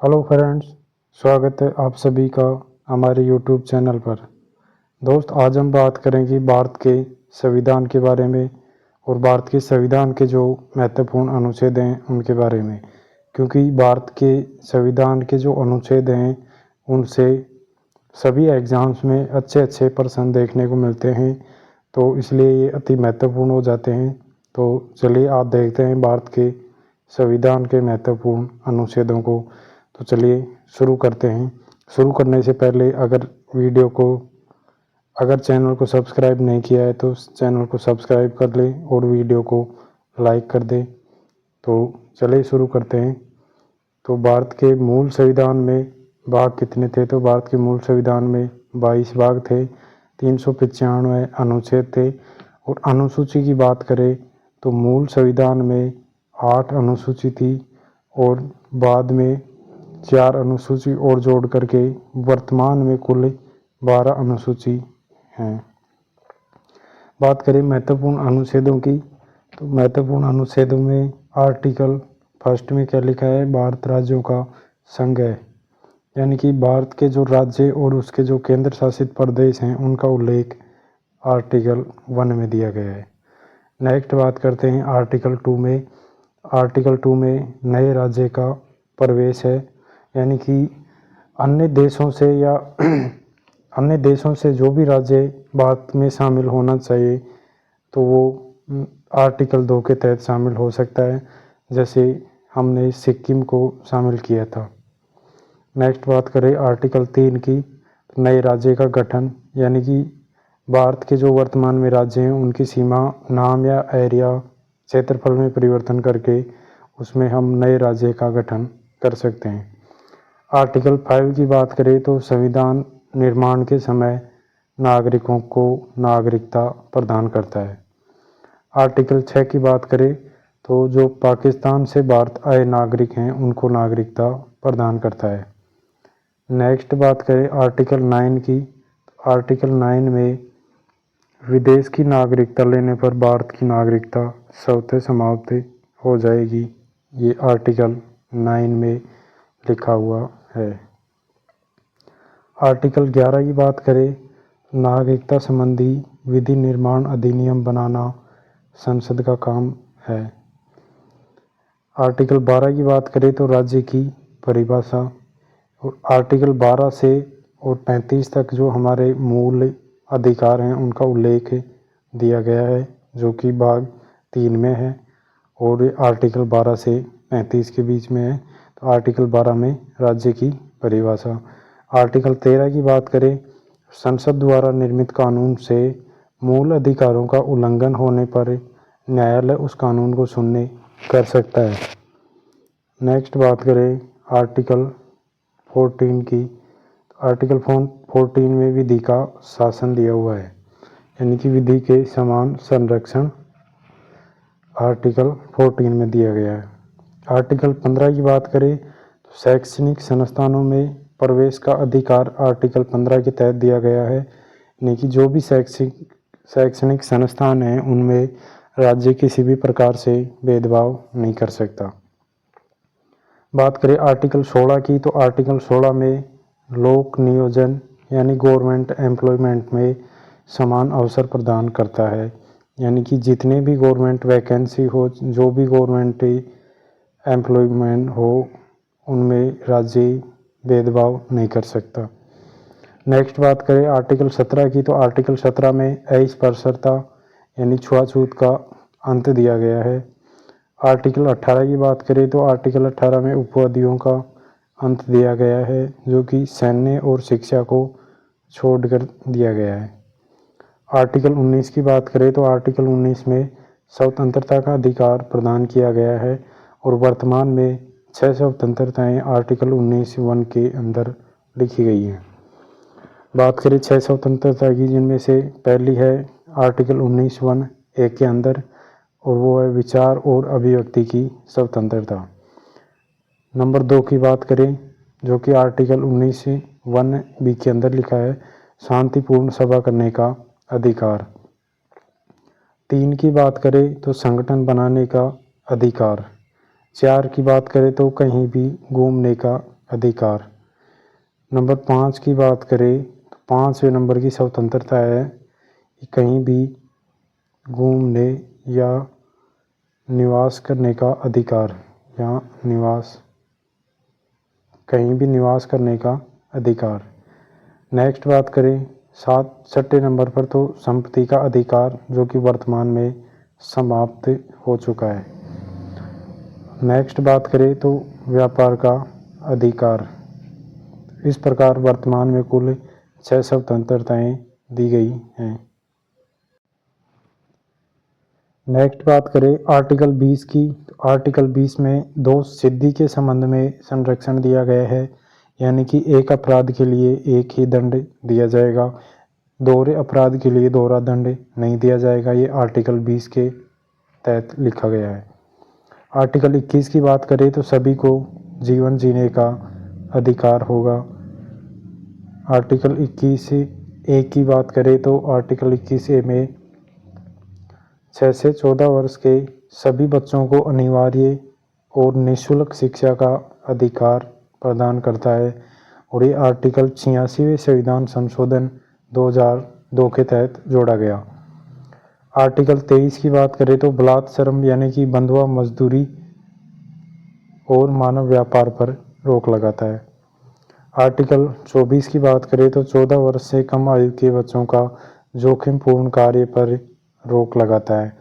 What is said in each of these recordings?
Hello friends, स्वागत है आप सभी का हमारे यूट्यूब चैनल पर। दोस्त, आज हम बात करेंगे भारत के संविधान के बारे में और भारत के संविधान के जो महत्वपूर्ण अनुच्छेद हैं उनके बारे में। क्योंकि भारत के संविधान के जो अनुच्छेद हैं उनसे सभी एग्ज़ाम्स में अच्छे प्रश्न देखने को मिलते हैं, तो इसलिए ये अति महत्वपूर्ण हो जाते हैं। तो चलिए आप देखते हैं भारत के संविधान के महत्वपूर्ण अनुच्छेदों को। तो चलिए शुरू करते हैं। शुरू करने से पहले अगर चैनल को सब्सक्राइब नहीं किया है तो चैनल को सब्सक्राइब कर ले और वीडियो को लाइक कर दे। तो चलिए शुरू करते हैं। तो भारत के मूल संविधान में भाग कितने थे? तो भारत के मूल संविधान में 22 भाग थे, 395 अनुच्छेद थे। और अनुसूची की बात करें तो मूल संविधान में 8 अनुसूची थी और बाद में 4 अनुसूची और जोड़ करके वर्तमान में कुल 12 अनुसूची हैं। बात करें महत्वपूर्ण अनुच्छेदों की, तो महत्वपूर्ण अनुच्छेदों में आर्टिकल फर्स्ट में क्या लिखा है? भारत राज्यों का संघ है, यानी कि भारत के जो राज्य और उसके जो केंद्र शासित प्रदेश हैं उनका उल्लेख आर्टिकल 1 में दिया गया है। नेक्स्ट बात करते हैं आर्टिकल 2 में। आर्टिकल 2 में नए राज्य का प्रवेश है, यानी कि अन्य देशों से जो भी राज्य भारत में शामिल होना चाहिए तो वो आर्टिकल 2 के तहत शामिल हो सकता है, जैसे हमने सिक्किम को शामिल किया था। नेक्स्ट बात करें आर्टिकल 3 की, नए राज्य का गठन, यानी कि भारत के जो वर्तमान में राज्य हैं उनकी सीमा, नाम या एरिया, क्षेत्रफल में परिवर्तन करके उसमें हम नए राज्य का गठन कर सकते हैं। आर्टिकल 5 की बात करें तो संविधान निर्माण के समय नागरिकों को नागरिकता प्रदान करता है। आर्टिकल 6 की बात करें तो जो पाकिस्तान से भारत आए नागरिक हैं उनको नागरिकता प्रदान करता है। नेक्स्ट बात करें आर्टिकल 9 की, आर्टिकल 9 में विदेश की नागरिकता लेने पर भारत की नागरिकता स्वतः समाप्त हो जाएगी। ये आर्टिकल 9 में लिखा हुआ है। आर्टिकल 11 की बात करें, नागरिकता संबंधी विधि निर्माण अधिनियम बनाना संसद का काम है। आर्टिकल 12 की बात करें तो राज्य की परिभाषा, और आर्टिकल 12 से और 35 तक जो हमारे मूल अधिकार हैं उनका उल्लेख दिया गया है, जो कि भाग 3 में है, और आर्टिकल 12 से 35 के बीच में है। तो आर्टिकल 12 में राज्य की परिभाषा। आर्टिकल 13 की बात करें, संसद द्वारा निर्मित कानून से मूल अधिकारों का उल्लंघन होने पर न्यायालय उस कानून को सुनने कर सकता है। नेक्स्ट बात करें आर्टिकल 14 की, आर्टिकल 14 में विधि का शासन दिया हुआ है, यानी कि विधि के समान संरक्षण आर्टिकल 14 में दिया गया है। आर्टिकल 15 की बात करें तो शैक्षणिक संस्थानों में प्रवेश का अधिकार आर्टिकल 15 के तहत दिया गया है, यानी कि जो भी शैक्षणिक संस्थान हैं उनमें राज्य किसी भी प्रकार से भेदभाव नहीं कर सकता। बात करें आर्टिकल 16 की, तो आर्टिकल 16 में लोक नियोजन यानी गवर्नमेंट एम्प्लॉयमेंट में समान अवसर प्रदान करता है, यानी कि जितने भी गवर्नमेंट वैकेंसी हो, जो भी गवर्नमेंट एम्प्लॉयमेंट हो, उनमें राज्य भेदभाव नहीं कर सकता। नेक्स्ट बात करें आर्टिकल 17 की, तो आर्टिकल 17 में अस्पृश्यता यानी छुआछूत का अंत दिया गया है। आर्टिकल 18 की बात करें तो आर्टिकल 18 में उपवादियों का अंत दिया गया है, जो कि सैन्य और शिक्षा को छोड़कर दिया गया है। आर्टिकल 19 की बात करें तो आर्टिकल 19 में स्वतंत्रता का अधिकार प्रदान किया गया है, और वर्तमान में 6 स्वतंत्रताएँ आर्टिकल 19(1) के अंदर लिखी गई हैं। बात करें 6 स्वतंत्रता की, जिनमें से पहली है आर्टिकल 19(1) के अंदर, और वो है विचार और अभिव्यक्ति की स्वतंत्रता। नंबर 2 की बात करें, जो कि आर्टिकल 19(1) के अंदर लिखा है, शांतिपूर्ण सभा करने का अधिकार। 3 की बात करें तो संगठन बनाने का अधिकार। 4 की बात करें तो कहीं भी घूमने का अधिकार। नंबर 5 की बात करें तो 5वें नंबर की स्वतंत्रता है कि कहीं भी घूमने या निवास करने का अधिकार, या कहीं भी निवास करने का अधिकार। नेक्स्ट बात करें 6 नंबर पर तो संपत्ति का अधिकार, जो कि वर्तमान में समाप्त हो चुका है। नेक्स्ट बात करें तो व्यापार का अधिकार। इस प्रकार वर्तमान में कुल 6 स्वतंत्रताएं दी गई हैं। नेक्स्ट बात करें आर्टिकल 20 की, तो आर्टिकल 20 में दोष सिद्धि के संबंध में संरक्षण दिया गया है, यानी कि एक अपराध के लिए एक ही दंड दिया जाएगा, दोहरे अपराध के लिए दोहरा दंड नहीं दिया जाएगा। ये आर्टिकल 20 के तहत लिखा गया है। आर्टिकल 21 की बात करें तो सभी को जीवन जीने का अधिकार होगा। आर्टिकल 21A की बात करें तो आर्टिकल 21A में 6 से 14 वर्ष के सभी बच्चों को अनिवार्य और निःशुल्क शिक्षा का अधिकार प्रदान करता है, और ये आर्टिकल 86वें संविधान संशोधन 2002 के तहत जोड़ा गया। आर्टिकल 23 की बात करें तो बलात्श्रम यानी कि बंधुआ मजदूरी और मानव व्यापार पर रोक लगाता है। आर्टिकल 24 की बात करें तो 14 वर्ष से कम आयु के बच्चों का जोखिमपूर्ण कार्य पर रोक लगाता है।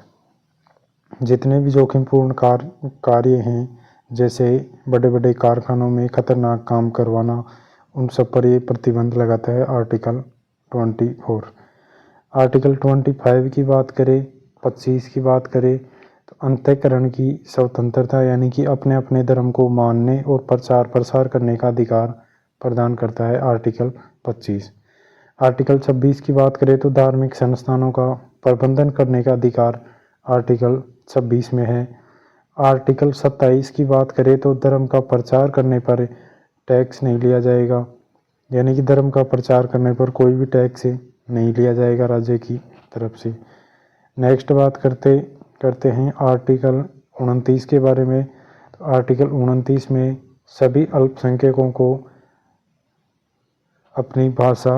जितने भी जोखिमपूर्ण कार्य हैं, जैसे बड़े बड़े कारखानों में खतरनाक काम करवाना, उन सब पर ये प्रतिबंध लगाता है आर्टिकल 24। आर्टिकल 25 की बात करें, 25 की बात करें तो अंतःकरण की स्वतंत्रता, यानी कि अपने अपने धर्म को मानने और प्रचार प्रसार करने का अधिकार प्रदान करता है आर्टिकल 25। आर्टिकल 26 की बात करें तो धार्मिक संस्थानों का प्रबंधन करने का अधिकार आर्टिकल 26 में है। आर्टिकल 27 की बात करें तो धर्म का प्रचार करने पर टैक्स नहीं लिया जाएगा, यानी कि धर्म का प्रचार करने पर कोई भी टैक्स नहीं लिया जाएगा राज्य की तरफ से। नेक्स्ट बात करते हैं आर्टिकल 29 के बारे में। तो आर्टिकल 29 में सभी अल्पसंख्यकों को अपनी भाषा,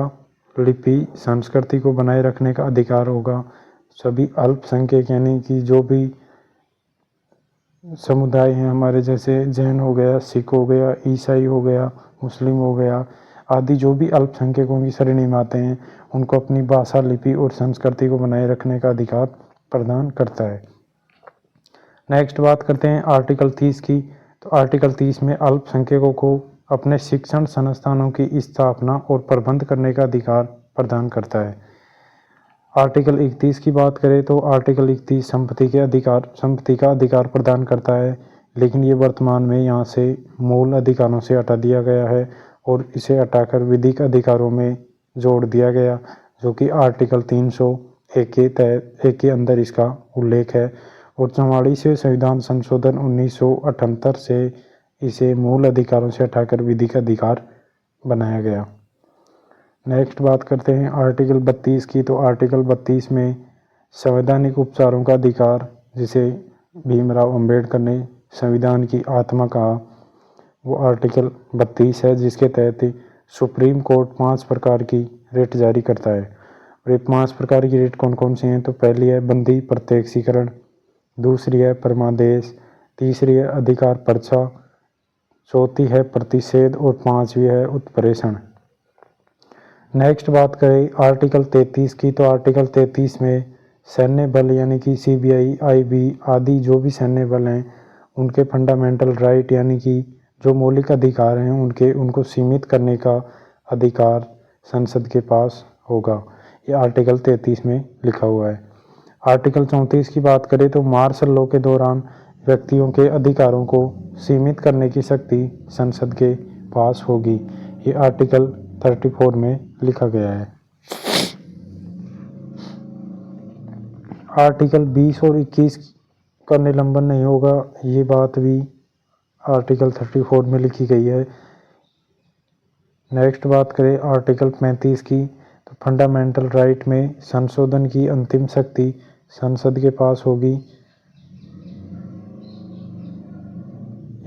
लिपि, संस्कृति को बनाए रखने का अधिकार होगा। सभी अल्पसंख्यक यानी कि जो भी समुदाय हैं हमारे, जैसे जैन हो गया, सिख हो गया, ईसाई हो गया, मुस्लिम हो गया आदि, जो भी अल्पसंख्यकों की श्रेणी में आते हैं, उनको अपनी भाषा, लिपि और संस्कृति को बनाए रखने का अधिकार प्रदान करता है। नेक्स्ट बात करते हैं आर्टिकल 30 की। तो आर्टिकल 30 में अल्पसंख्यकों को अपने शिक्षण संस्थानों की स्थापना और प्रबंध करने का अधिकार प्रदान करता है। आर्टिकल 31 की बात करें तो आर्टिकल 31 संपत्ति का अधिकार प्रदान करता है, लेकिन ये वर्तमान में यहाँ से मूल अधिकारों से हटा दिया गया है और इसे हटाकर विधिक अधिकारों में जोड़ दिया गया, जो कि आर्टिकल 301 के अंदर इसका उल्लेख है, और 44वें संविधान संशोधन 1978 से इसे मूल अधिकारों से हटाकर विधिक अधिकार बनाया गया। नेक्स्ट बात करते हैं आर्टिकल 32 की। तो आर्टिकल 32 में संवैधानिक उपचारों का अधिकार, जिसे भीमराव अंबेडकर ने संविधान की आत्मा कहा, वो आर्टिकल 32 है, जिसके तहत सुप्रीम कोर्ट 5 प्रकार की रिट जारी करता है। और ये 5 प्रकार की रिट कौन कौन सी हैं? तो पहली है बंदी प्रत्यक्षीकरण, दूसरी है परमादेश, तीसरी है अधिकार पर्चा, चौथी है प्रतिषेध और 5वीं है उत्प्रेषण। नेक्स्ट बात करें आर्टिकल 33 की। तो आर्टिकल 33 में सैन्य बल यानी कि CBI, IB आदि जो भी सैन्य बल हैं, उनके फंडामेंटल राइट यानी कि जो मौलिक अधिकार हैं उनको सीमित करने का अधिकार संसद के पास होगा। ये आर्टिकल 33 में लिखा हुआ है। आर्टिकल 34 की बात करें तो मार्शल लॉ के दौरान व्यक्तियों के अधिकारों को सीमित करने की शक्ति संसद के पास होगी। ये आर्टिकल 34 में लिखा गया है। आर्टिकल 20 और 21 का निलंबन नहीं होगा, ये बात भी आर्टिकल 34 में लिखी गई है। नेक्स्ट बात करें आर्टिकल 35 की। तो फंडामेंटल राइट में संशोधन की अंतिम शक्ति संसद के पास होगी।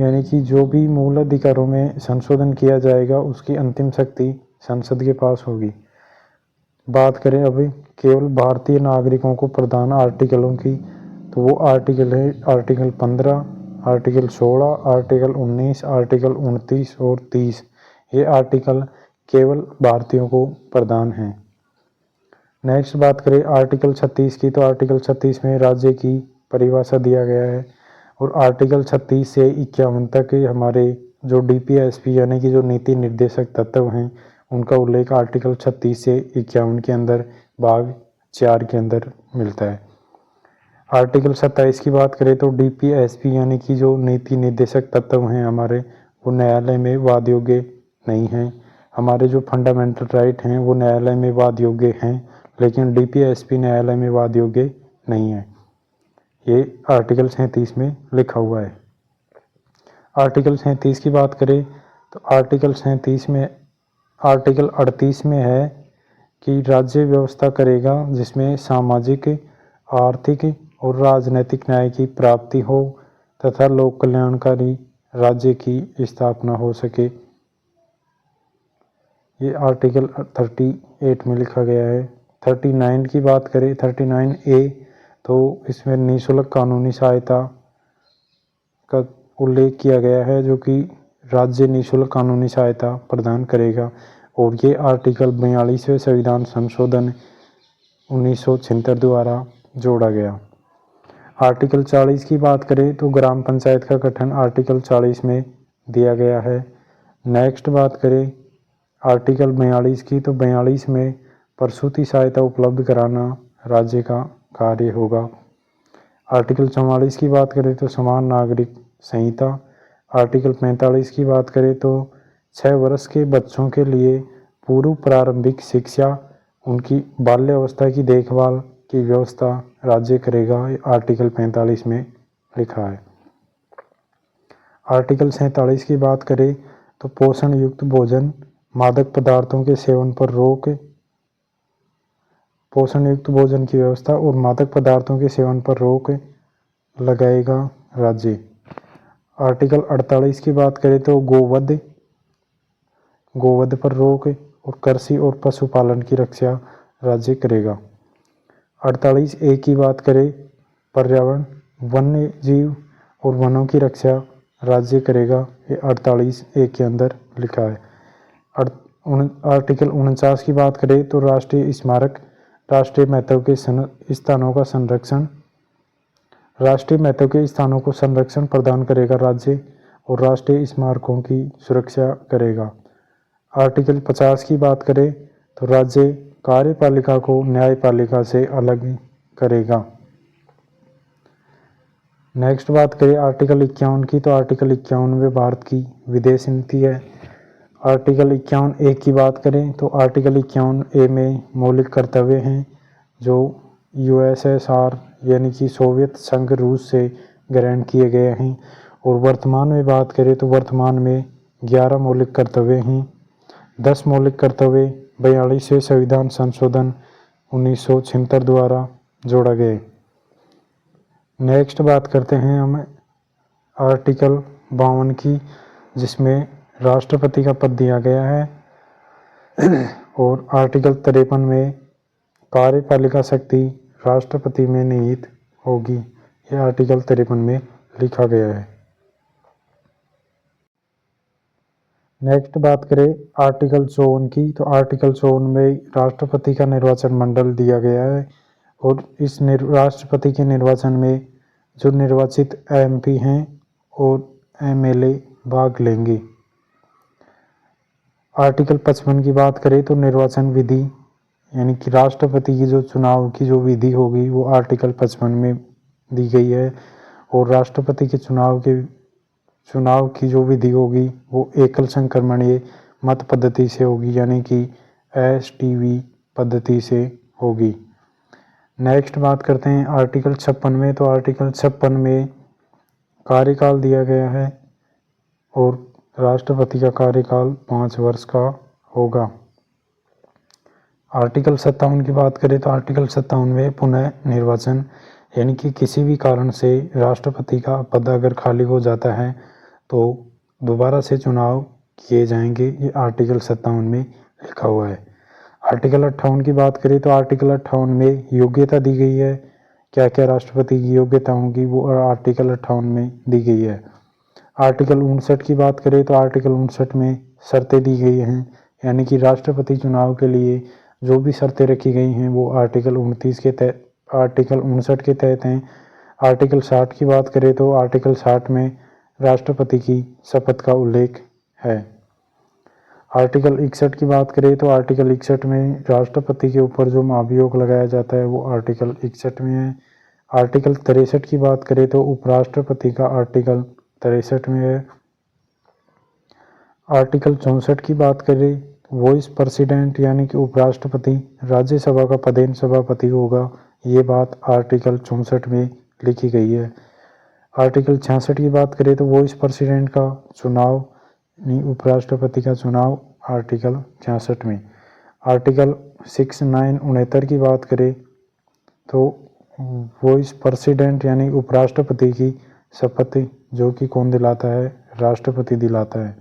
यानी कि जो भी मूल अधिकारों में संशोधन किया जाएगा उसकी अंतिम शक्ति संसद के पास होगी। बात करें अभी केवल भारतीय नागरिकों को प्रदान आर्टिकलों की, तो वो आर्टिकल है आर्टिकल 15, आर्टिकल 16, आर्टिकल 19, आर्टिकल 29 और 30। ये आर्टिकल केवल भारतीयों को प्रदान हैं। नेक्स्ट बात करें आर्टिकल 36 की, तो आर्टिकल 36 में राज्य की परिभाषा दिया गया है और आर्टिकल 36 से 51 तक हमारे जो DPSP यानी कि जो नीति निर्देशक तत्व हैं उनका उल्लेख आर्टिकल 36 से 51 के अंदर भाग 4 के अंदर मिलता है। आर्टिकल 27 की बात करें तो DPSP यानी कि जो नीति निर्देशक तत्व हैं हमारे, वो न्यायालय में वाद योग्य नहीं हैं। हमारे जो फंडामेंटल राइट हैं वो न्यायालय में वाद योग्य हैं, लेकिन DPSP न्यायालय में वाद योग्य नहीं है। ये आर्टिकल 37 में लिखा हुआ है। आर्टिकल 37 की बात करें तो आर्टिकल 37 में आर्टिकल 38 में है कि राज्य व्यवस्था करेगा जिसमें सामाजिक, आर्थिक और राजनीतिक न्याय की प्राप्ति हो तथा लोक कल्याणकारी राज्य की स्थापना हो सके। ये आर्टिकल 38 में लिखा गया है। 39 की बात करें 39A, तो इसमें निःशुल्क कानूनी सहायता का उल्लेख किया गया है जो कि राज्य निःशुल्क कानूनी सहायता प्रदान करेगा और ये आर्टिकल 42वें संविधान संशोधन 1976 द्वारा जोड़ा गया। आर्टिकल 40 की बात करें तो ग्राम पंचायत का गठन आर्टिकल 40 में दिया गया है। नेक्स्ट बात करें आर्टिकल 42 की, तो 42 में प्रसूति सहायता उपलब्ध कराना राज्य का कार्य होगा। आर्टिकल 44 की बात करें तो समान नागरिक संहिता। आर्टिकल 45 की बात करें तो 6 वर्ष के बच्चों के लिए पूर्व प्रारंभिक शिक्षा, उनकी बाल्यावस्था की देखभाल की व्यवस्था राज्य करेगा। आर्टिकल 45 में लिखा है। आर्टिकल 47 की बात करें तो पोषण युक्त भोजन, मादक पदार्थों के सेवन पर रोक, पोषण युक्त भोजन की व्यवस्था और मादक पदार्थों के सेवन पर रोक लगाएगा राज्य। आर्टिकल 48 की बात करें तो गोवध पर रोक और कृषि और पशुपालन की रक्षा राज्य करेगा। 48A की बात करें पर्यावरण, वन्य जीव और वनों की रक्षा राज्य करेगा। ये 48A के अंदर लिखा है। आर्टिकल 49 की बात करें तो राष्ट्रीय स्मारक, राष्ट्रीय महत्व के स्थानों का संरक्षण, राष्ट्रीय महत्व के स्थानों को संरक्षण प्रदान करेगा राज्य और राष्ट्रीय स्मारकों की सुरक्षा करेगा। आर्टिकल 50 की बात करें तो राज्य कार्यपालिका को न्यायपालिका से अलग करेगा। नेक्स्ट बात करें आर्टिकल 51 की, तो आर्टिकल 51 में भारत की विदेश नीति है। आर्टिकल 51A की बात करें तो आर्टिकल 51A में मौलिक कर्तव्य हैं जो USSR यानी कि सोवियत संघ रूस से ग्रहण किए गए हैं और वर्तमान में बात करें तो वर्तमान में 11 मौलिक कर्तव्य हैं। 10 मौलिक कर्तव्य 42वें संविधान संशोधन 1976 द्वारा जोड़ा गया। नेक्स्ट बात करते हैं हम आर्टिकल 52 की, जिसमें राष्ट्रपति का पद दिया गया है और आर्टिकल 53 में कार्यपालिका शक्ति राष्ट्रपति में निहित होगी। यह आर्टिकल 53 में लिखा गया है। नेक्स्ट बात करें आर्टिकल 54 की, तो आर्टिकल 54 में राष्ट्रपति का निर्वाचन मंडल दिया गया है और इस राष्ट्रपति के निर्वाचन में जो निर्वाचित MP हैं और MLA भाग लेंगे। आर्टिकल 55 की बात करें तो निर्वाचन विधि यानी कि राष्ट्रपति की जो चुनाव की जो विधि होगी वो आर्टिकल 55 में दी गई है और राष्ट्रपति के चुनाव की जो विधि होगी वो एकल संक्रमणीय मत पद्धति से होगी यानी कि STV पद्धति से होगी। नेक्स्ट बात करते हैं आर्टिकल 56 में, तो आर्टिकल 56 में कार्यकाल दिया गया है और राष्ट्रपति का कार्यकाल 5 वर्ष का होगा। आर्टिकल 57 की बात करें तो आर्टिकल 57 में पुनः निर्वाचन यानी कि किसी भी कारण से राष्ट्रपति का पद अगर खाली हो जाता है तो दोबारा से चुनाव किए जाएंगे, ये आर्टिकल 57 में लिखा हुआ है। आर्टिकल 58 की बात करें तो आर्टिकल 58 में योग्यता दी गई है, क्या क्या राष्ट्रपति की योग्यता होगी वो आर्टिकल 58 में दी गई है। आर्टिकल 59 की बात करें तो आर्टिकल 59 में शर्तें दी गई हैं, यानी कि राष्ट्रपति चुनाव के लिए जो भी शर्तें रखी गई हैं वो आर्टिकल 59 के तहत हैं। आर्टिकल 60 की बात करें तो आर्टिकल 60 में राष्ट्रपति की शपथ का उल्लेख है। आर्टिकल 61 की बात करें तो आर्टिकल 61 में राष्ट्रपति के ऊपर जो महाभियोग लगाया जाता है वो आर्टिकल 61 में है। आर्टिकल 63 की बात करें तो उपराष्ट्रपति का आर्टिकल 63 में है। आर्टिकल 64 की बात करें वॉइस प्रेसिडेंट यानी कि उपराष्ट्रपति राज्यसभा का पदेन सभापति होगा, ये बात आर्टिकल 64 में लिखी गई है। आर्टिकल 66 की बात करें तो वॉइस प्रेसिडेंट का चुनाव उपराष्ट्रपति का चुनाव आर्टिकल 66 में। आर्टिकल 69 की बात करें तो वॉइस प्रेसिडेंट यानी उपराष्ट्रपति की शपथ जो कि कौन दिलाता है, राष्ट्रपति दिलाता है।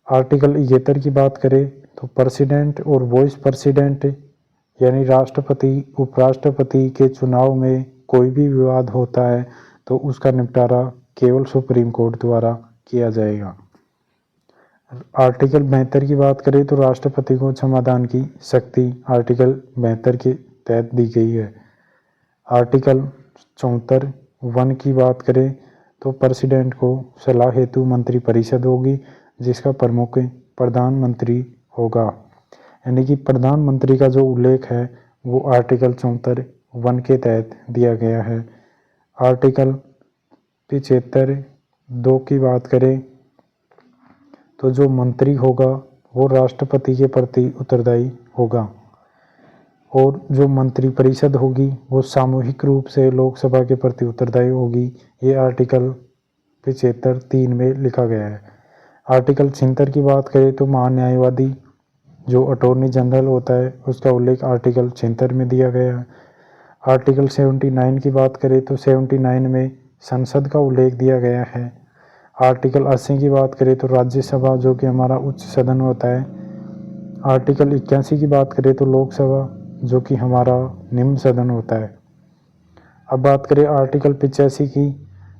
आर्टिकल 71 की बात करें तो प्रेसिडेंट और वॉइस प्रेसिडेंट यानी राष्ट्रपति उपराष्ट्रपति के चुनाव में कोई भी विवाद होता है तो उसका निपटारा केवल सुप्रीम कोर्ट द्वारा किया जाएगा। आर्टिकल 72 की बात करें तो राष्ट्रपति को क्षमादान की शक्ति आर्टिकल 72 के तहत दी गई है। आर्टिकल 74(1) की बात करें तो प्रेसिडेंट को सलाह हेतु मंत्री परिषद होगी जिसका प्रमुख प्रधानमंत्री होगा, यानी कि प्रधानमंत्री का जो उल्लेख है वो आर्टिकल 74(1) के तहत दिया गया है। आर्टिकल 75(2) की बात करें तो जो मंत्री होगा वो राष्ट्रपति के प्रति उत्तरदायी होगा और जो मंत्री परिषद होगी वो सामूहिक रूप से लोकसभा के प्रति उत्तरदायी होगी, ये आर्टिकल 75(3) में लिखा गया है। आर्टिकल 76 की बात करें तो महान्यायवादी जो अटॉर्नी जनरल होता है उसका उल्लेख आर्टिकल 76 में दिया गया है। आर्टिकल 79 की बात करें तो 79 में संसद का उल्लेख दिया गया है। आर्टिकल 80 की बात करें तो राज्यसभा जो कि हमारा उच्च सदन होता है। आर्टिकल 81 की बात करें तो लोकसभा जो कि हमारा निम्न सदन होता है। अब बात करें आर्टिकल 85 की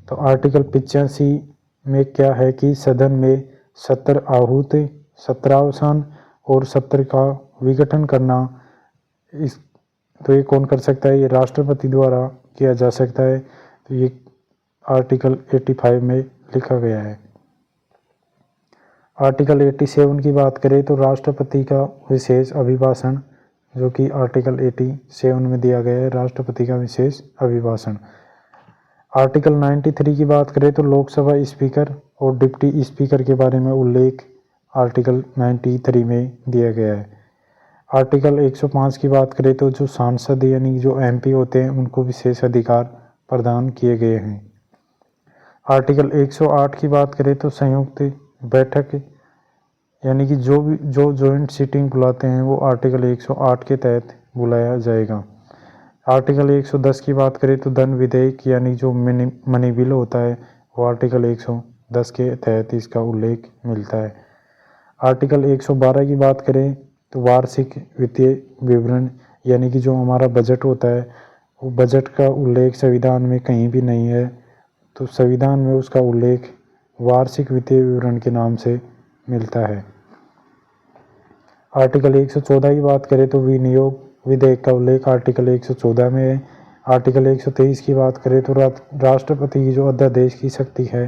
तो आर्टिकल 85 में क्या है कि सदन में 70 आहूत 17 अवसान और 70 का विघटन करना, इस तो ये कौन कर सकता है, ये राष्ट्रपति द्वारा किया जा सकता है। तो ये आर्टिकल 85 में लिखा गया है। आर्टिकल 87 की बात करें तो राष्ट्रपति का विशेष अभिभाषण जो कि आर्टिकल 87 में दिया गया है, राष्ट्रपति का विशेष अभिभाषण। आर्टिकल 93 की बात करें तो लोकसभा स्पीकर और डिप्टी स्पीकर के बारे में उल्लेख आर्टिकल 93 में दिया गया है। आर्टिकल 105 की बात करें तो जो सांसद यानी जो MP होते हैं उनको विशेष अधिकार प्रदान किए गए हैं। आर्टिकल 108 की बात करें तो संयुक्त बैठक यानी कि जो जॉइंट सीटिंग बुलाते हैं वो आर्टिकल 108 के तहत बुलाया जाएगा। आर्टिकल 110 की बात करें तो धन विधेयक यानी जो मनी बिल होता है वो आर्टिकल 110 के तहत इसका उल्लेख मिलता है। आर्टिकल 112 की बात करें तो वार्षिक वित्तीय विवरण यानी कि जो हमारा बजट होता है वो बजट का उल्लेख संविधान में कहीं भी नहीं है, तो संविधान में उसका उल्लेख वार्षिक वित्तीय विवरण के नाम से मिलता है। आर्टिकल 114 की बात करें तो विनियोग विधेयक का उल्लेख आर्टिकल 114 में है। आर्टिकल 123 की बात करें तो राष्ट्रपति की जो अध्यादेश की शक्ति है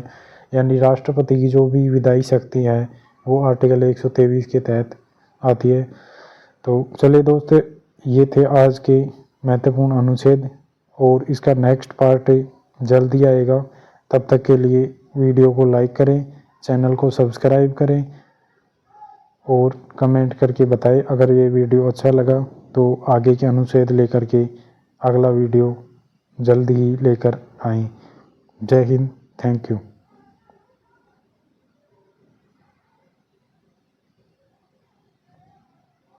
यानी राष्ट्रपति की जो भी विधायी शक्ति है वो आर्टिकल 123 के तहत आती है। तो चलिए दोस्तों, ये थे आज के महत्वपूर्ण अनुच्छेद और इसका नेक्स्ट पार्ट जल्दी आएगा। तब तक के लिए वीडियो को लाइक करें, चैनल को सब्सक्राइब करें और कमेंट करके बताएं अगर ये वीडियो अच्छा लगा तो आगे के अनुच्छेद लेकर के अगला वीडियो जल्द ही लेकर आएँ। जय हिंद, थैंक यू।